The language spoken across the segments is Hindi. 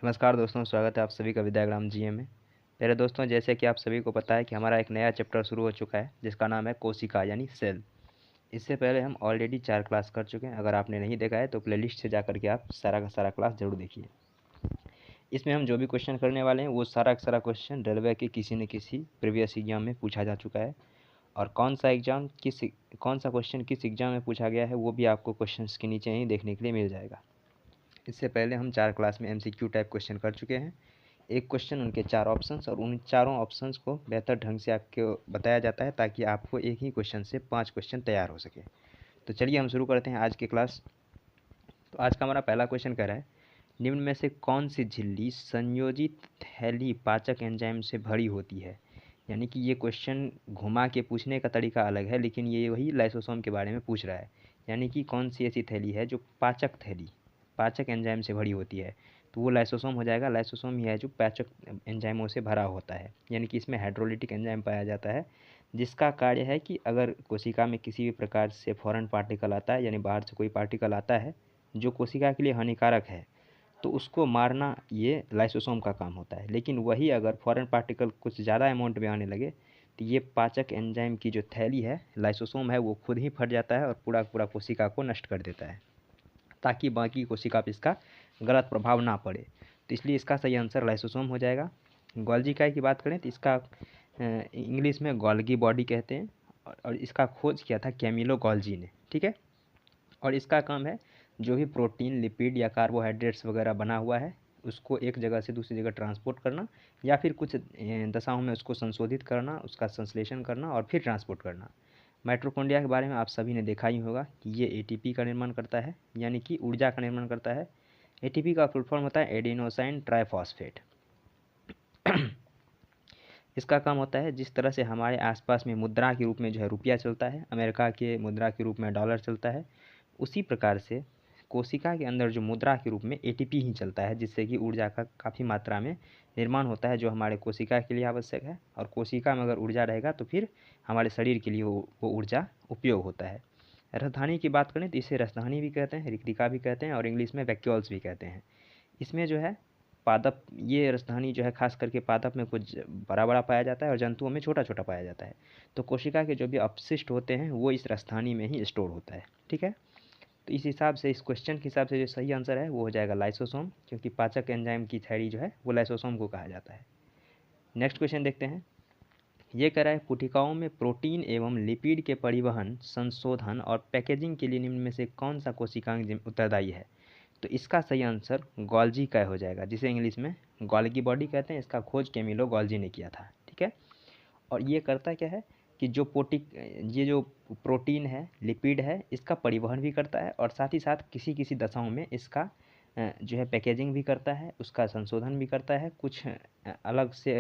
नमस्कार दोस्तों, स्वागत है आप सभी का विद्याग्राम जीए में। मेरे दोस्तों, जैसे कि आप सभी को पता है कि हमारा एक नया चैप्टर शुरू हो चुका है जिसका नाम है कोशिका यानी सेल। इससे पहले हम ऑलरेडी 4 क्लास कर चुके हैं। अगर आपने नहीं देखा है तो प्लेलिस्ट से जा करके आप सारा का सारा क्लास ज़रूर देखिए। इसमें हम जो भी क्वेश्चन करने वाले हैं वो सारा का सारा क्वेश्चन रेलवे के किसी न किसी प्रीवियस एग्जाम में पूछा जा चुका है। और कौन सा क्वेश्चन किस एग्जाम में पूछा गया है वो भी आपको क्वेश्चन के नीचे ही देखने के लिए मिल जाएगा। इससे पहले हम 4 क्लास में MCQ टाइप क्वेश्चन कर चुके हैं। एक क्वेश्चन उनके 4 ऑप्शंस और उन चारों ऑप्शंस को बेहतर ढंग से आपको बताया जाता है ताकि आपको एक ही क्वेश्चन से 5 क्वेश्चन तैयार हो सके। तो चलिए हम शुरू करते हैं आज की क्लास। तो आज का हमारा पहला क्वेश्चन कह रहा है, निम्न में से कौन सी झिल्ली संयोजित थैली पाचक एंजाइम से भरी होती है। यानी कि ये क्वेश्चन घुमा के पूछने का तरीका अलग है, लेकिन ये वही लाइसोसोम के बारे में पूछ रहा है। यानी कि कौन सी ऐसी थैली है जो पाचक एंजाइम से भरी होती है। तो वो लाइसोसोम हो जाएगा। लाइसोसोम ही है जो पाचक एंजाइमों से भरा होता है। यानी कि इसमें हाइड्रोलिटिक एंजाइम पाया जाता है, जिसका कार्य है कि अगर कोशिका में किसी भी प्रकार से फॉरेन पार्टिकल आता है, यानी बाहर से कोई पार्टिकल आता है जो कोशिका के लिए हानिकारक है, तो उसको मारना ये लाइसोसोम का काम होता है। लेकिन वही अगर फॉरेन पार्टिकल कुछ ज़्यादा अमाउंट में आने लगे तो ये पाचक एंजाइम की जो थैली है, लाइसोसोम है, वो खुद ही फट जाता है और पूरा पूरा कोशिका को नष्ट कर देता है, ताकि बाकी कोशिका पर इसका गलत प्रभाव ना पड़े। तो इसलिए इसका सही आंसर लाइसोसोम हो जाएगा। गोल्गी काई की बात करें तो इसका इंग्लिश में गोल्गी बॉडी कहते हैं, और इसका खोज किया था कैमिलो गोल्जी ने। ठीक है। और इसका काम है जो भी प्रोटीन, लिपिड या कार्बोहाइड्रेट्स वगैरह बना हुआ है उसको एक जगह से दूसरी जगह ट्रांसपोर्ट करना, या फिर कुछ दशाओं में उसको संशोधित करना, उसका संश्लेषण करना और फिर ट्रांसपोर्ट करना। माइटोकॉन्ड्रिया के बारे में आप सभी ने देखा ही होगा कि ये एटीपी का निर्माण करता है, यानी कि ऊर्जा का निर्माण करता है। एटीपी का फुल फॉर्म होता है एडेनोसाइन ट्राइफॉस्फेट। इसका काम होता है जिस तरह से हमारे आसपास में मुद्रा के रूप में जो है रुपया चलता है, अमेरिका के मुद्रा के रूप में डॉलर चलता है, उसी प्रकार से कोशिका के अंदर जो मुद्रा के रूप में एटीपी ही चलता है, जिससे कि ऊर्जा का काफ़ी मात्रा में निर्माण होता है जो हमारे कोशिका के लिए आवश्यक है। और कोशिका में अगर ऊर्जा रहेगा तो फिर हमारे शरीर के लिए वो ऊर्जा उपयोग होता है। राजधानी की बात करें तो इसे राजधानी भी कहते हैं, रिक्तिका भी कहते हैं और इंग्लिश में वैक्यूल्स भी कहते हैं। इसमें जो है पादप, ये राजधानी जो है खास करके पादप में कुछ बड़ा बड़ा पाया जाता है और जंतुओं में छोटा छोटा पाया जाता है। तो कोशिका के जो भी अपशिष्ट होते हैं वो इस राजधानी में ही स्टोर होता है। ठीक है। तो इस हिसाब से, इस क्वेश्चन के हिसाब से जो सही आंसर है वो हो जाएगा लाइसोसोम, क्योंकि पाचक एंजाइम की थैली जो है वो लाइसोसोम को कहा जाता है। नेक्स्ट क्वेश्चन देखते हैं। ये कह रहा है, कोशिकाओं में प्रोटीन एवं लिपिड के परिवहन, संशोधन और पैकेजिंग के लिए निम्न में से कौन सा कोशिकांग उत्तरदायी है। तो इसका सही आंसर गोल्गी का हो जाएगा, जिसे इंग्लिश में गोल्गी बॉडी कहते हैं। इसका खोज कैमिलो गोल्जी ने किया था। ठीक है। और ये करता क्या है कि ये जो प्रोटीन है, लिपिड है, इसका परिवहन भी करता है और साथ ही साथ किसी किसी दशाओं में इसका जो है पैकेजिंग भी करता है, उसका संशोधन भी करता है, कुछ अलग से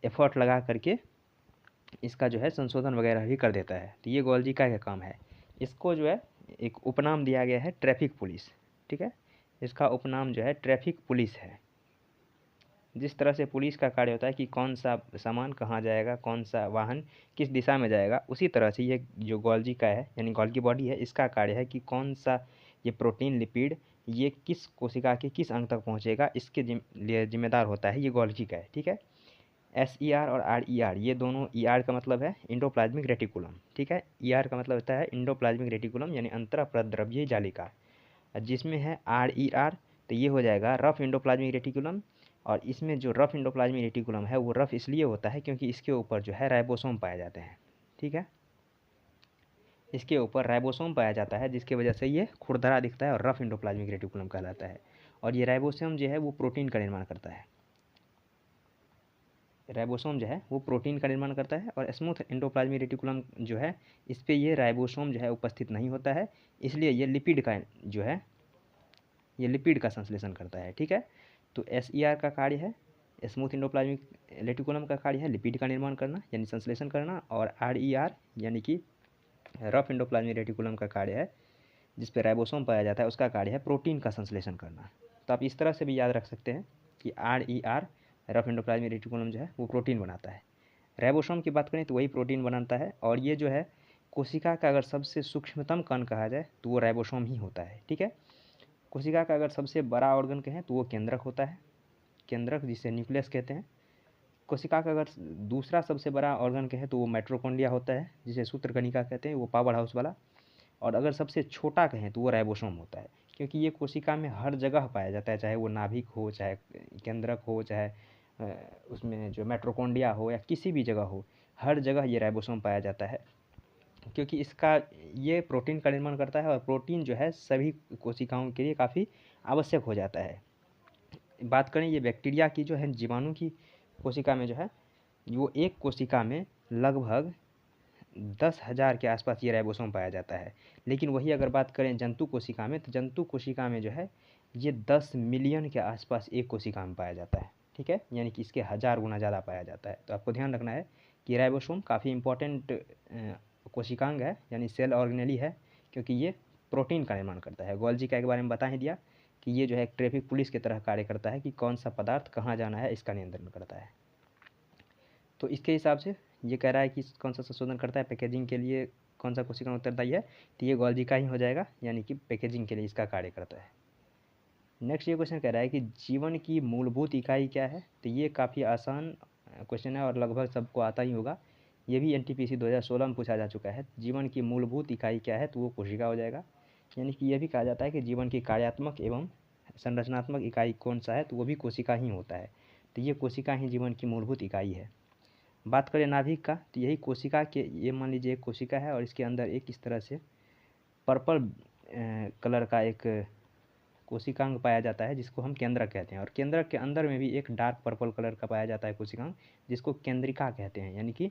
एफर्ट लगा करके इसका जो है संशोधन वगैरह भी कर देता है। तो ये गोल्गी का काम है। इसको जो है एक उपनाम दिया गया है ट्रैफिक पुलिस। ठीक है। इसका उपनाम जो है ट्रैफिक पुलिस है। जिस तरह से पुलिस का कार्य होता है कि कौन सा सामान कहाँ जाएगा, कौन सा वाहन किस दिशा में जाएगा, उसी तरह से ये जो गोल्गी का है यानी गोल्गी बॉडी है, इसका कार्य है कि कौन सा ये प्रोटीन, लिपिड ये किस कोशिका के किस अंग तक पहुँचेगा, इसके लिए जिम्मेदार होता है ये गोल्गी का है। ठीक है। SER और RER, ये दोनों, ER का मतलब है इंडोप्लाज्मिक रेटिकुलम। ठीक है। ER का मतलब होता है इंडोप्लाज्मिक रेटिकुलम यानी अंतःप्रद्रव्यीय जालिका। जिसमें है RER, तो ये हो जाएगा रफ इंडोप्लाज्मिक रेटिकुलम। और इसमें जो रफ इंडोप्लाज्मिक रेटिकुलम है वो रफ इसलिए होता है क्योंकि इसके ऊपर जो है राइबोसोम पाए जाते हैं। ठीक है। इसके ऊपर राइबोसोम पाया जाता है, जिसकी वजह से ये खुरदरा दिखता है और रफ इंडोप्लाज्मिक रेटिकुलम कहलाता है। और ये राइबोसोम जो है वो प्रोटीन का निर्माण करता है। राइबोसोम जो है वो प्रोटीन का निर्माण करता है और स्मूथ एंडोप्लाज्मिक रेटिकुलम जो है इस पे ये राइबोसोम जो है उपस्थित नहीं होता है, इसलिए ये लिपिड का जो है ये लिपिड का संश्लेषण करता है। ठीक है। तो SER का कार्य है, स्मूथ एंडोप्लाज्मिक रेटिकुलम का कार्य है लिपिड का निर्माण करना यानी संश्लेषण करना, और RER यानी कि रफ एंडोप्लाज्मिक रेटिकुलम का कार्य है जिस पे राइबोसोम पाया जाता है, उसका कार्य है प्रोटीन का संश्लेषण करना। तो आप इस तरह से भी याद रख सकते हैं कि RER रफ एंडोप्लाज्मिक रेटिकुलम जो है वो प्रोटीन बनाता है। राइबोसोम की बात करें तो वही प्रोटीन बनाता है, और ये जो है कोशिका का अगर सबसे सूक्ष्मतम कण कहा जाए तो वो राइबोसोम ही होता है। ठीक है। कोशिका का अगर सबसे बड़ा ऑर्गन कहें तो वो केंद्रक होता है। केंद्रक जिसे न्यूक्लियस कहते हैं। कोशिका का अगर दूसरा सबसे बड़ा ऑर्गन कहें तो वो माइटोकॉन्ड्रिया होता है, जिसे सूत्रकणिका कहते हैं, वो पावर हाउस वाला। और अगर सबसे छोटा कहें तो वो राइबोसोम होता है, क्योंकि ये कोशिका में हर जगह पाया जाता है, चाहे वो नाभिक हो, चाहे केंद्रक हो, चाहे उसमें जो माइटोकॉन्ड्रिया हो या किसी भी जगह हो, हर जगह ये राइबोसोम पाया जाता है, क्योंकि इसका ये प्रोटीन का निर्माण करता है और प्रोटीन जो है सभी कोशिकाओं के लिए काफ़ी आवश्यक हो जाता है। बात करें ये बैक्टीरिया की जो है, जीवाणु की कोशिका में जो है, वो एक कोशिका में लगभग 10,000 के आसपास ये राइबोसोम पाया जाता है। लेकिन वही अगर बात करें जंतु कोशिका में, तो जंतु कोशिका में जो है ये 10 मिलियन के आसपास एक कोशिका में पाया जाता है। ठीक है, यानी कि इसके 1000 गुना ज़्यादा पाया जाता है। तो आपको ध्यान रखना है कि राइबोसोम काफ़ी इंपॉर्टेंट कोशिकांग है, यानी सेल ऑर्गेनेली है, क्योंकि ये प्रोटीन का निर्माण करता है। गोल्जी का के बारे में बता ही दिया कि ये जो है एक ट्रैफिक पुलिस की तरह कार्य करता है, कि कौन सा पदार्थ कहाँ जाना है इसका नियंत्रण करता है। तो इसके हिसाब से ये कह रहा है कि कौन सा संशोधन करता है पैकेजिंग के लिए, कौन सा कोशिका उत्तरदायी है, तो ये गोल्जी का ही हो जाएगा, यानी कि पैकेजिंग के लिए इसका कार्य करता है। नेक्स्ट ये क्वेश्चन कह रहा है कि जीवन की मूलभूत इकाई क्या है। तो ये काफ़ी आसान क्वेश्चन है और लगभग सबको आता ही होगा। ये भी NTPC 2016 में पूछा जा चुका है। जीवन की मूलभूत इकाई क्या है, तो वो कोशिका हो जाएगा। यानी कि यह भी कहा जाता है कि जीवन की कार्यात्मक एवं संरचनात्मक इकाई कौन सा है, तो वो भी कोशिका ही होता है। तो ये कोशिका ही जीवन की मूलभूत इकाई है। बात करें नाभिक का, तो यही कोशिका के, ये मान लीजिए एक कोशिका है और इसके अंदर एक इस तरह से पर्पल कलर का एक कोशिकांग पाया जाता है, जिसको हम केंद्रक कहते हैं। और केंद्रक के अंदर में भी एक डार्क पर्पल कलर का पाया जाता है कोशिकांग, जिसको केंद्रिका कहते हैं। यानी कि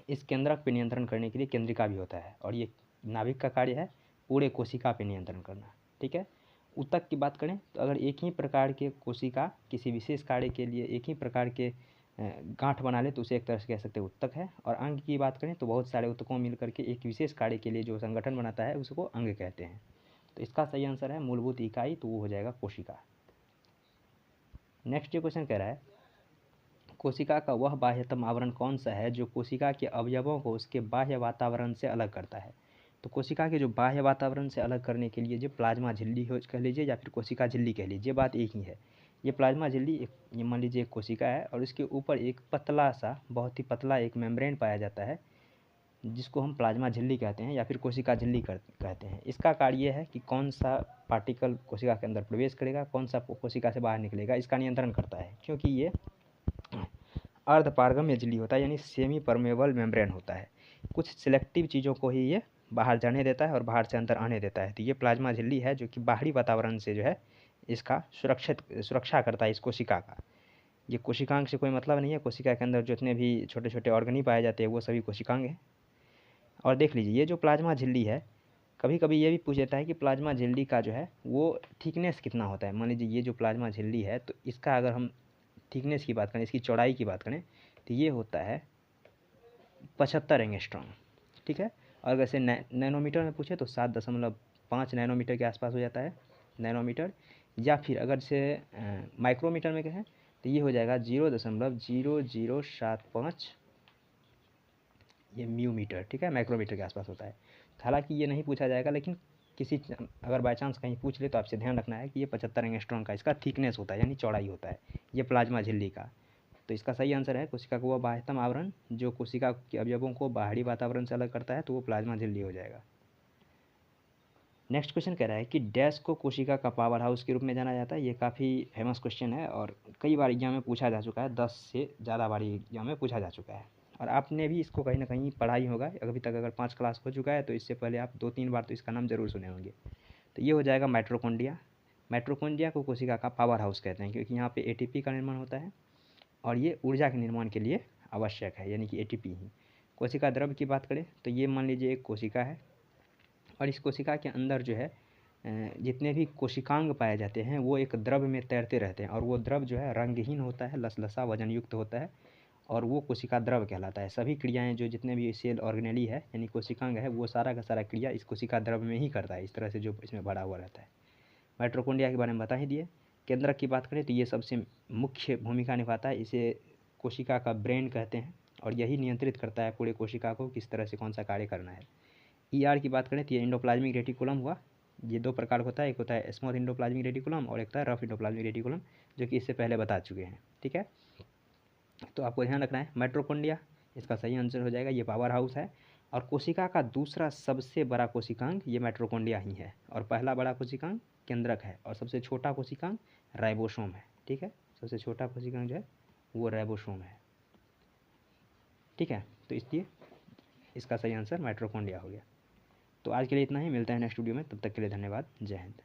इस केंद्रक पे नियंत्रण करने के लिए केंद्रिका भी होता है, और ये नाभिक का कार्य है पूरे कोशिका पे नियंत्रण करना। ठीक है। ऊतक की बात करें तो अगर एक ही प्रकार के कोशिका किसी विशेष कार्य के लिए एक ही प्रकार के गांठ बना ले तो उसे एक तरह से कह सकते हैं ऊतक है। और अंग की बात करें तो बहुत सारे ऊतकों मिल करके एक विशेष कार्य के लिए जो संगठन बनाता है उसको अंग कहते हैं। तो इसका सही आंसर है मूलभूत इकाई, तो वो हो जाएगा कोशिका। नेक्स्ट ये क्वेश्चन कह रहा है कोशिका का वह बाह्यतम आवरण कौन सा है जो कोशिका के अवयवों को उसके बाह्य वातावरण से अलग करता है। तो कोशिका के जो बाह्य वातावरण से अलग करने के लिए जो प्लाज्मा झिल्ली हो कह लीजिए या फिर कोशिका झिल्ली कह लीजिए, बात एक ही है। ये प्लाज्मा झिल्ली ये मान लीजिए एक कोशिका है और इसके ऊपर एक पतला सा, बहुत ही पतला एक मेम्ब्रेन पाया जाता है, जिसको हम प्लाज्मा झिल्ली कहते हैं या फिर कोशिका झिल्ली कहते हैं। इसका कार्य है कि कौन सा पार्टिकल कोशिका के अंदर प्रवेश करेगा, कौन सा कोशिका से बाहर निकलेगा, इसका नियंत्रण करता है। क्योंकि ये अर्धपारगम्य झिल्ली होता है, यानी सेमी परमेबल मेम्ब्रेन होता है। कुछ सिलेक्टिव चीज़ों को ही ये बाहर जाने देता है और बाहर से अंदर आने देता है। तो ये प्लाज्मा झिल्ली है जो कि बाहरी वातावरण से जो है इसका सुरक्षा करता है इस कोशिका का। ये कोशिकांग से कोई मतलब नहीं है। कोशिका के अंदर जितने भी छोटे छोटे ऑर्गेनी पाए जाते हैं वो सभी कोशिकांग हैं। और देख लीजिए ये जो प्लाज्मा झिल्ली है, कभी कभी ये भी पूछ लेता है कि प्लाज्मा झिल्ली का जो है वो थिकनेस कितना होता है। मान लीजिए ये जो प्लाज्मा झिल्ली है, तो इसका अगर हम थिकनेस की बात करें, इसकी चौड़ाई की बात करें, तो ये होता है 75 एंगस्ट्रॉम। ठीक है। और वैसे नैनोमीटर में पूछे तो 7.5 नैनोमीटर के आसपास हो जाता है नैनोमीटर। या फिर अगर से माइक्रोमीटर में कहें तो ये हो जाएगा 0.0075 ये म्यूमीटर। ठीक है, माइक्रोमीटर के आसपास होता है। हालांकि ये नहीं पूछा जाएगा, लेकिन किसी अगर बाई चांस कहीं पूछ ले तो आपसे ध्यान रखना है कि ये 75 एंगस्ट्रॉम का इसका थिकनेस होता है, यानी चौड़ाई होता है ये प्लाज्मा झिल्ली का। तो इसका सही आंसर है कोशिका का वह बाह्यतम आवरण जो कोशिका के अवयवों को बाहरी वातावरण से अलग करता है, तो वो प्लाज्मा झिल्ली हो जाएगा। नेक्स्ट क्वेश्चन कह रहा है कि डैश को कोशिका का पावर हाउस के रूप में जाना जाता है। ये काफ़ी फेमस क्वेश्चन है और कई बार एग्जाम में पूछा जा चुका है, 10 से ज़्यादा बार एग्जाम में पूछा जा चुका है और आपने भी इसको कहीं ना कहीं पढ़ा ही होगा। अभी तक अगर 5 क्लास हो चुका है तो इससे पहले आप 2-3 बार तो इसका नाम जरूर सुने होंगे। तो ये हो जाएगा माइटोकॉन्ड्रिया। माइटोकॉन्ड्रिया को कोशिका का पावर हाउस कहते हैं, क्योंकि यहाँ पे ATP का निर्माण होता है और ये ऊर्जा के निर्माण के लिए आवश्यक है, यानी कि ATP ही। कोशिका द्रव्य की बात करें तो ये मान लीजिए एक कोशिका है और इस कोशिका के अंदर जो है जितने भी कोशिकांग पाए जाते हैं वो एक द्रव में तैरते रहते हैं और वो द्रव जो है रंगहीन होता है, लसलसा वजन युक्त होता है और वो कोशिका द्रव कहलाता है। सभी क्रियाएं जो जितने भी सेल ऑर्गेनेली है यानी कोशिकांग है, वो सारा का सारा क्रिया इस कोशिका द्रव में ही करता है, इस तरह से जो इसमें भरा हुआ रहता है। माइटोकॉन्ड्रिया के बारे में बता ही दिए। केंद्रक की बात करें तो ये सबसे मुख्य भूमिका निभाता है। इसे कोशिका का ब्रेन कहते हैं और यही नियंत्रित करता है पूरे कोशिका को किस तरह से कौन सा कार्य करना है। ER की बात करें तो ये एंडोप्लाज्मिक रेटिकुलम हुआ, ये दो प्रकार का होता है, एक होता है स्मूथ इंडोप्लाज्मिक रेटिकुलम और एक होता है रफ इंडोप्लाज्मिक रेटिकुलम, जो कि इससे पहले बता चुके हैं। ठीक है, तो आपको ध्यान रखना है माइटोकॉन्ड्रिया, इसका सही आंसर हो जाएगा, ये पावर हाउस है। और कोशिका का दूसरा सबसे बड़ा कोशिकांग ये माइटोकॉन्ड्रिया ही है, और पहला बड़ा कोशिकांग केंद्रक है, और सबसे छोटा कोशिकांग राइबोसोम है। ठीक है, सबसे छोटा कोशिकांग जो है वो राइबोसोम है। ठीक है, तो इसलिए इसका सही आंसर माइटोकॉन्ड्रिया हो गया। तो आज के लिए इतना ही, मिलते हैं नेक्स्ट वीडियो में, तब तक के लिए धन्यवाद, जय हिंद।